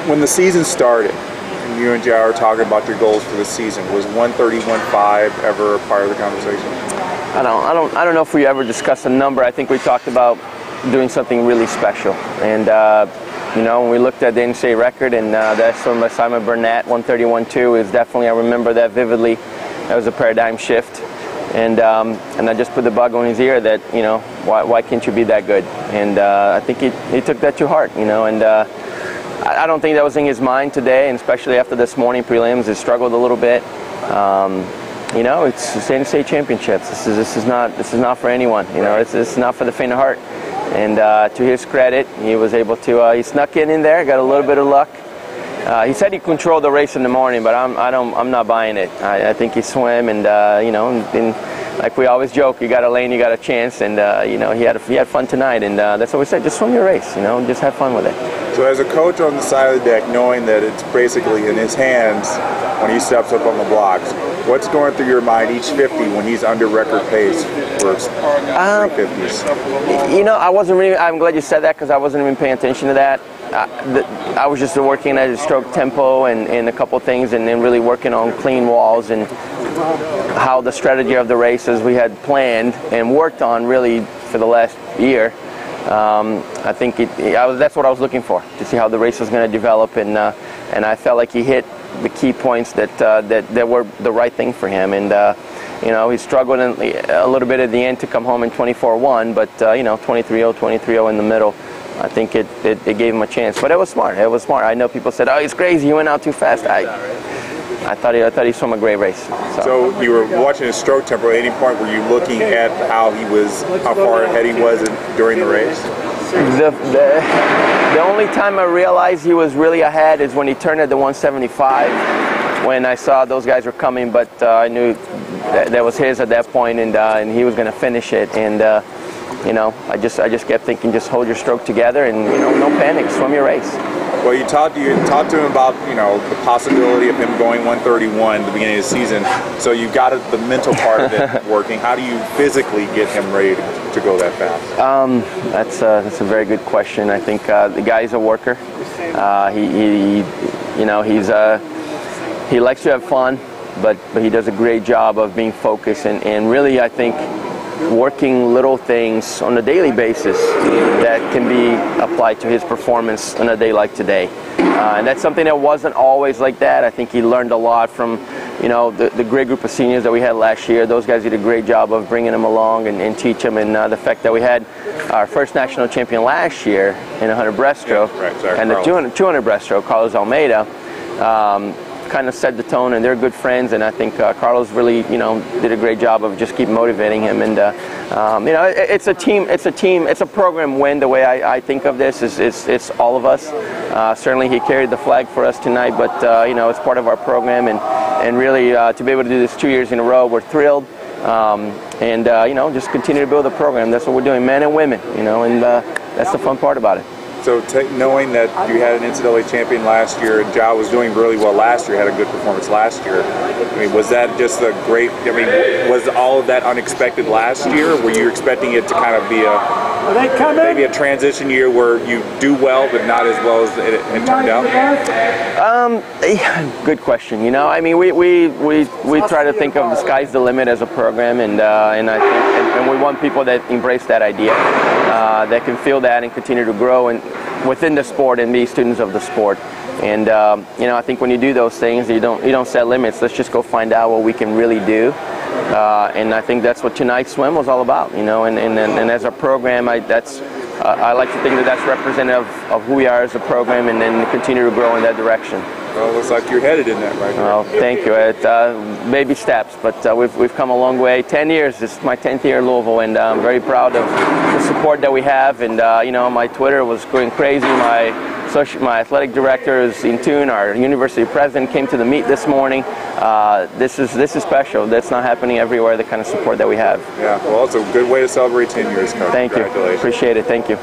when the season started, and you and Joao were talking about your goals for the season, was 1:30.15 ever a part of the conversation? I don't know if we ever discussed a number. I think we talked about doing something really special. And you know, when we looked at the NCAA record and that's from Simon Burnett, 1:31.2 is definitely, I remember that vividly. That was a paradigm shift. And I just put the bug on his ear that, you know, why can't you be that good? And I think he took that to heart, you know, and I don't think that was in his mind today, and especially after this morning prelims, he struggled a little bit. You know, it's NCAA championships. This is not for anyone. You know, it's not for the faint of heart. And to his credit, he was able to. He snuck in there, got a little bit of luck. He said he controlled the race in the morning, but I'm not buying it. I think he swam, and you know, and like we always joke, you got a lane, you got a chance, and you know, he had fun tonight, and that's what we said. Just swim your race, you know, just have fun with it. So as a coach on the side of the deck, knowing that it's basically in his hands when he steps up on the blocks, what's going through your mind each 50 when he's under record pace for 350s? You know, I'm glad you said that, because I wasn't even paying attention to that. I was just working at a stroke tempo and a couple things, and then really working on clean walls and how the strategy of the races we had planned and worked on really for the last year. I think that's what I was looking for, to see how the race was going to develop, and I felt like he hit the key points that were the right thing for him. And you know, he struggled a little bit at the end to come home in 24.1, but you know, 23.0, 23.0 in the middle, I think it gave him a chance. But it was smart. It was smart. I know people said, "Oh, he's crazy. He went out too fast." I thought he swam a great race. So you were watching his stroke tempo. At any point were you looking at how far ahead he was during the race? The only time I realized he was really ahead is when he turned at the 175. When I saw those guys were coming, but I knew that was his at that point, and he was going to finish it. And you know, I just kept thinking, just hold your stroke together, and you know, no panic, swim your race. Well, you talked to him about, you know, the possibility of him going 1:31 at the beginning of the season. So you've got the mental part of it working. How do you physically get him ready to go that fast? That's a very good question. I think the guy's a worker. You know, he likes to have fun, but he does a great job of being focused and really, I think, working little things on a daily basis that can be applied to his performance on a day like today. And that's something that wasn't always like that. I think he learned a lot from, you know, the great group of seniors that we had last year. Those guys did a great job of bringing him along and teach him. And the fact that we had our first national champion last year in 100 breaststroke, and the 200 breaststroke, Carlos Almeida, kind of set the tone, and they're good friends, and I think Carlos really, you know, did a great job of just keep motivating him. And you know, it's a team, it's a program win. The way I think of this is it's all of us. Certainly he carried the flag for us tonight, but you know, it's part of our program, and really to be able to do this 2 years in a row, we're thrilled. And you know, just continue to build the program. That's what we're doing, men and women, you know, and that's the fun part about it. So knowing that you had an NCAA champion last year, and Joao was doing really well last year, had a good performance last year, I mean, was that just a great, I mean, was all of that unexpected last year? Were you expecting it to kind of be maybe a transition year where you do well, but not as well as it turned out? Good question. You know, I mean, we try to think of the sky's the limit as a program, and I think, and we want people that embrace that idea, that can feel that and continue to grow and within the sport and be students of the sport. And you know, I think when you do those things, you don't set limits. Let's just go find out what we can really do. And I think that's what tonight's swim was all about. You know, and as a program, I like to think that that's representative of who we are as a program, and then continue to grow in that direction. Well, it looks like you're headed in that right now. Well, thank you. Baby steps, but we've come a long way. 10 years. This is my 10th year in Louisville, and I'm very proud of the support that we have. And you know, my Twitter was going crazy. My athletic director is in tune. Our university president came to the meet this morning. This is special. That's not happening everywhere. The kind of support that we have. Yeah. Well, it's a good way to celebrate 10 years, Coach. Thank you. Appreciate it. Thank you.